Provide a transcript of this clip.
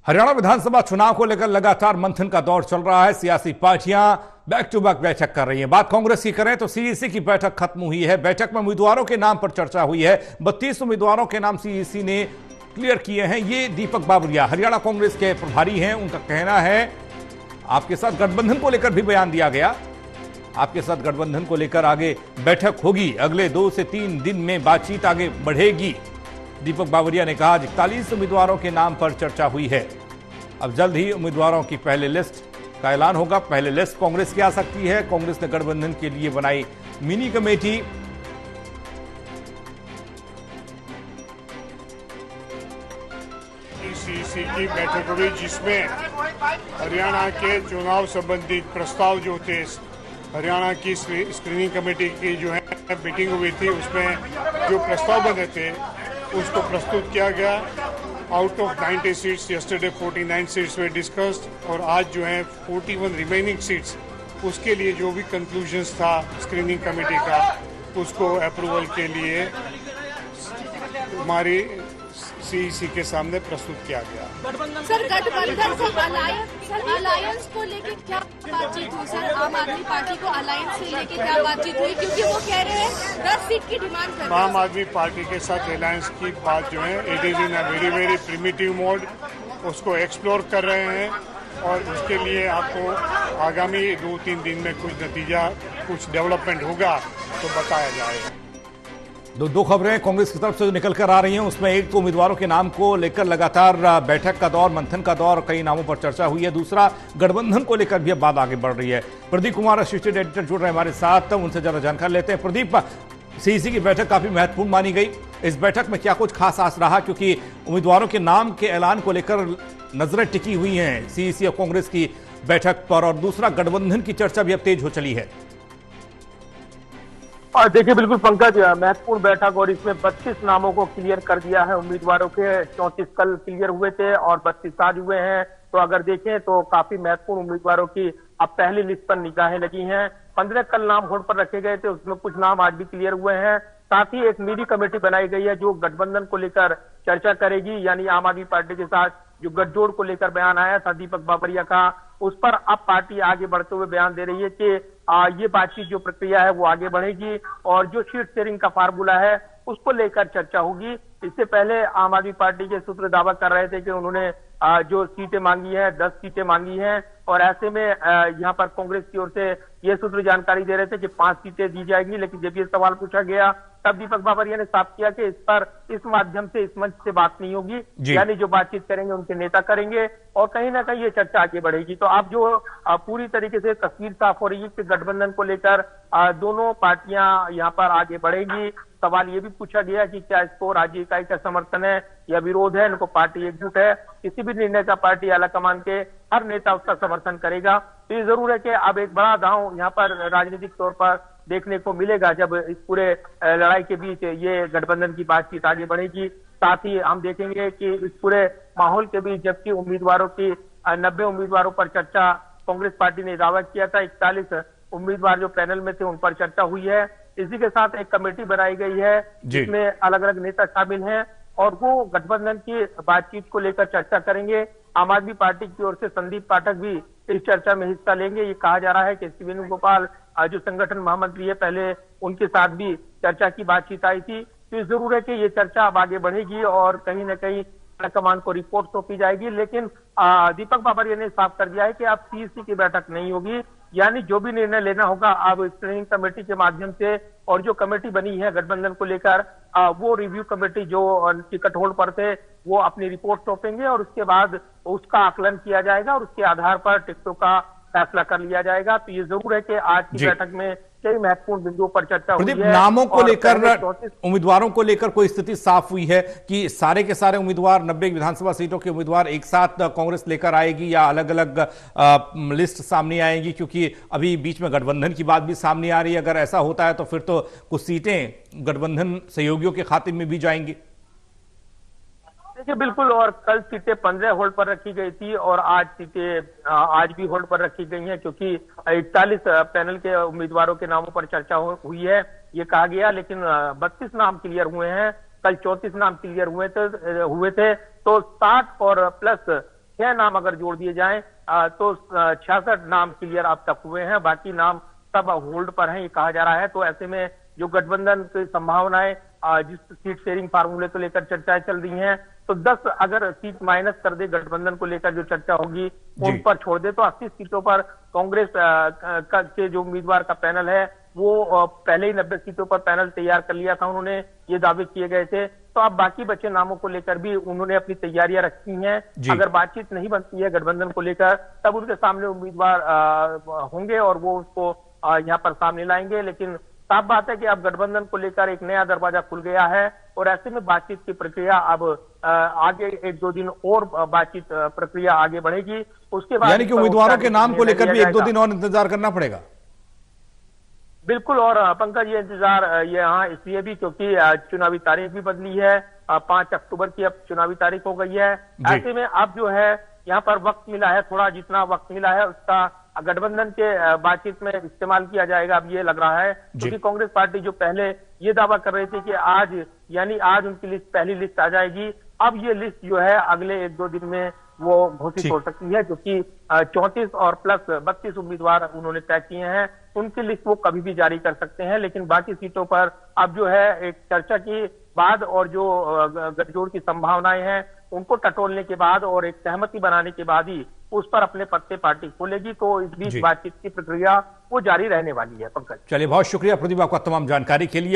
हरियाणा विधानसभा चुनाव को लेकर लगातार मंथन का दौर चल रहा है। सियासी पार्टियां बैक टू बैक बैठक कर रही हैं। बात कांग्रेस की करें तो सीईसी की बैठक खत्म हुई है। बैठक में उम्मीदवारों के नाम पर चर्चा हुई है। 32 उम्मीदवारों के नाम सीईसी ने क्लियर किए हैं। ये दीपक बाबरिया हरियाणा कांग्रेस के प्रभारी हैं। उनका कहना है आपके साथ गठबंधन को लेकर भी बयान दिया गया। आपके साथ गठबंधन को लेकर आगे बैठक होगी। अगले 2 से 3 दिन में बातचीत आगे बढ़ेगी। दीपक बाबरिया ने कहा 41 उम्मीदवारों के नाम पर चर्चा हुई है। अब जल्द ही उम्मीदवारों की पहले लिस्ट का ऐलान होगा। पहले लिस्ट कांग्रेस की आ सकती है। कांग्रेस ने गठबंधन के लिए बनाई मिनी कमेटी। सीईसी की बैठक हुई जिसमें हरियाणा के चुनाव संबंधी प्रस्ताव जो थे, हरियाणा की स्क्रीनिंग कमेटी की जो है मीटिंग हुई थी, उसमें जो प्रस्ताव बने थे उसको प्रस्तुत किया गया। Out of 90 seats yesterday 49 seats way discussed और आज जो है 41 रिमेनिंग सीट्स, उसके लिए जो भी कंक्लूजन्स था स्क्रीनिंग कमेटी का, उसको अप्रूवल के लिए हमारी सीईसी के सामने प्रस्तुत किया गया। सर गठबंधन से अलायंस को लेकर क्या बातचीत हुई? सर आम आदमी पार्टी को अलायंस से लेकर क्या बातचीत हुई? क्योंकि वो कह रहे हैं 10 सीट की डिमांड कर रहे हैं। आम आदमी पार्टी के साथ अलायंस की बात जो है it is in a very very primitive mode, उसको एक्सप्लोर कर रहे हैं और उसके लिए आपको आगामी 2-3 दिन में कुछ नतीजा, कुछ डेवलपमेंट होगा तो बताया जाएगा। दो खबरें कांग्रेस की तरफ से जो निकल कर आ रही हैं, उसमें एक तो उम्मीदवारों के नाम को लेकर लगातार बैठक का दौर, मंथन का दौर, कई नामों पर चर्चा हुई है। दूसरा गठबंधन को लेकर भी अब बात आगे बढ़ रही है। प्रदीप कुमार असिस्टेंट एडिटर जुड़ रहे हैं हमारे साथ, उनसे जरा जानकारी लेते हैं। प्रदीप, सीईसी की बैठक काफी महत्वपूर्ण मानी गई। इस बैठक में क्या कुछ खास आस रहा? क्योंकि उम्मीदवारों के नाम के ऐलान को लेकर नजरें टिकी हुई हैं सीईसी और कांग्रेस की बैठक पर, और दूसरा गठबंधन की चर्चा भी अब तेज हो चली है। और देखिए बिल्कुल पंकज, महत्वपूर्ण बैठक और इसमें 32 नामों को क्लियर कर दिया है उम्मीदवारों के। 34 कल क्लियर हुए थे और 32 आज हुए हैं। तो अगर देखें तो काफी महत्वपूर्ण उम्मीदवारों की अब पहली लिस्ट पर निगाहें लगी हैं। 15 कल नाम होल्ड पर रखे गए थे, उसमें कुछ नाम आज भी क्लियर हुए हैं। साथ ही एक मिनी कमेटी बनाई गई है जो गठबंधन को लेकर चर्चा करेगी, यानी आम आदमी पार्टी के साथ जो गठजोड़ को लेकर बयान आया था दीपक बाबरिया का, उस पर अब पार्टी आगे बढ़ते हुए बयान दे रही है कि ये बातचीत जो प्रक्रिया है वो आगे बढ़ेगी और जो सीट शेयरिंग का फार्मूला है उसको लेकर चर्चा होगी। इससे पहले आम आदमी पार्टी के सूत्र दावा कर रहे थे कि उन्होंने जो सीटें मांगी है 10 सीटें मांगी हैं, और ऐसे में यहाँ पर कांग्रेस की ओर से ये सूत्र जानकारी दे रहे थे कि 5 सीटें दी जाएंगी। लेकिन जब ये सवाल पूछा गया तब दीपक बाबरिया ने साफ किया कि इस पर इस माध्यम से, इस मंच से बात नहीं होगी, यानी जो बातचीत करेंगे उनके नेता करेंगे और कहीं ना कहीं ये चर्चा आगे बढ़ेगी। तो अब जो पूरी तरीके से तस्वीर साफ हो रही है कि गठबंधन को लेकर दोनों पार्टियां यहाँ पर आगे बढ़ेंगी। सवाल ये भी पूछा गया कि क्या इसको राज्य इकाई का समर्थन है या विरोध है, इनको पार्टी एकजुट है, किसी भी निर्णय का पार्टी आलाकमान के हर नेता उसका समर्थन करेगा। तो ये जरूर है कि अब एक बड़ा दांव यहाँ पर राजनीतिक तौर पर देखने को मिलेगा जब इस पूरे लड़ाई के बीच ये गठबंधन की बातचीत आगे बढ़ेगी। साथ ही हम देखेंगे कि इस पूरे माहौल के बीच जबकि उम्मीदवारों की 90 उम्मीदवारों पर चर्चा कांग्रेस पार्टी ने दावा किया था, 41 उम्मीदवार जो पैनल में थे उन पर चर्चा हुई है। इसी के साथ एक कमेटी बनाई गई है जिसमें अलग अलग नेता शामिल हैं और वो गठबंधन की बातचीत को लेकर चर्चा करेंगे। आम आदमी पार्टी की ओर से संदीप पाठक भी इस चर्चा में हिस्सा लेंगे। ये कहा जा रहा है कि सी वेणुगोपाल जो संगठन महामंत्री है, पहले उनके साथ भी चर्चा की बातचीत आई थी। तो जरूर है कि ये चर्चा अब आगे बढ़ेगी और कहीं ना कहीं कमान को रिपोर्ट सौंपी जाएगी। लेकिन दीपक बाबरिया ने साफ कर दिया है कि अब सीईसी की बैठक नहीं होगी, यानी जो भी निर्णय लेना होगा अब स्क्रीनिंग कमेटी के माध्यम से, और जो कमेटी बनी है गठबंधन को लेकर वो रिव्यू कमेटी जो टिकट होल्ड पर थे वो अपनी रिपोर्ट सौंपेंगे और उसके बाद उसका आकलन किया जाएगा और उसके आधार पर टिकटों का फैसला कर लिया जाएगा। तो ये जरूर है कि आज की बैठक में कई महत्वपूर्ण बिंदुओं पर चर्चा हुई है। नामों को लेकर, उम्मीदवारों को लेकर कोई स्थिति साफ हुई है कि सारे के सारे उम्मीदवार 90 विधानसभा सीटों के उम्मीदवार एक साथ कांग्रेस लेकर आएगी या अलग अलग लिस्ट सामने आएगी? क्योंकि अभी बीच में गठबंधन की बात भी सामने आ रही है। अगर ऐसा होता है तो फिर तो कुछ सीटें गठबंधन सहयोगियों के खाते में भी जाएंगी। देखिए बिल्कुल, और कल सीटें 15 होल्ड पर रखी गई थी और आज सीटें आज भी होल्ड पर रखी गई हैं क्योंकि 41 पैनल के उम्मीदवारों के नामों पर चर्चा हुई है ये कहा गया। लेकिन 32 नाम क्लियर हुए हैं, कल 34 नाम क्लियर हुए थे। तो 60 और प्लस 6 नाम अगर जोड़ दिए जाएं तो 66 नाम क्लियर अब तक हुए हैं, बाकी नाम सब होल्ड पर हैं, ये कहा जा रहा है। तो ऐसे में जो गठबंधन की संभावनाएं, जिस सीट शेयरिंग फार्मूले को लेकर चर्चाएं चल रही हैं, तो 10 अगर सीट माइनस कर दे गठबंधन को लेकर जो चर्चा होगी उन पर छोड़ दे, तो 80 सीटों पर कांग्रेस के जो उम्मीदवार का पैनल है वो पहले ही 90 सीटों पर पैनल तैयार कर लिया था, उन्होंने ये दावे किए गए थे। तो अब बाकी बचे नामों को लेकर भी उन्होंने अपनी तैयारियां रखी हैं। अगर बातचीत नहीं बनती है गठबंधन को लेकर, तब उनके सामने उम्मीदवार होंगे और वो उसको यहाँ पर सामने लाएंगे। लेकिन साफ बात है कि अब गठबंधन को लेकर एक नया दरवाजा खुल गया है और ऐसे में बातचीत की प्रक्रिया अब आगे 1-2 दिन और बातचीत प्रक्रिया आगे बढ़ेगी। उसके बाद यानी कि उम्मीदवारों के नाम को लेकर भी 1-2 दिन और इंतजार करना पड़ेगा। बिल्कुल। और पंकज, ये इंतजार ये यहाँ इसलिए भी क्योंकि चुनावी तारीख भी बदली है, 5 अक्टूबर की अब चुनावी तारीख हो गई है। ऐसे में अब जो है यहाँ पर वक्त मिला है, थोड़ा जितना वक्त मिला है उसका गठबंधन के बातचीत में इस्तेमाल किया जाएगा, अब ये लग रहा है। क्योंकि कांग्रेस पार्टी जो पहले ये दावा कर रही थी कि आज उनकी लिस्ट, पहली लिस्ट आ जाएगी, अब ये लिस्ट जो है अगले 1-2 दिन में वो घोषित हो सकती है, क्योंकि 34 और प्लस 32 उम्मीदवार उन्होंने तय किए हैं, उनकी लिस्ट वो कभी भी जारी कर सकते हैं। लेकिन बाकी सीटों पर अब जो है एक चर्चा के बाद और जो गठजोड़ की संभावनाएं हैं उनको टटोलने के बाद और एक सहमति बनाने के बाद ही उस पर अपने पत्ते पार्टी खोलेगी। तो इस बीच बातचीत की प्रक्रिया वो जारी रहने वाली है। पंकज, चलिए, बहुत शुक्रिया प्रदीप आपका तमाम जानकारी के लिए।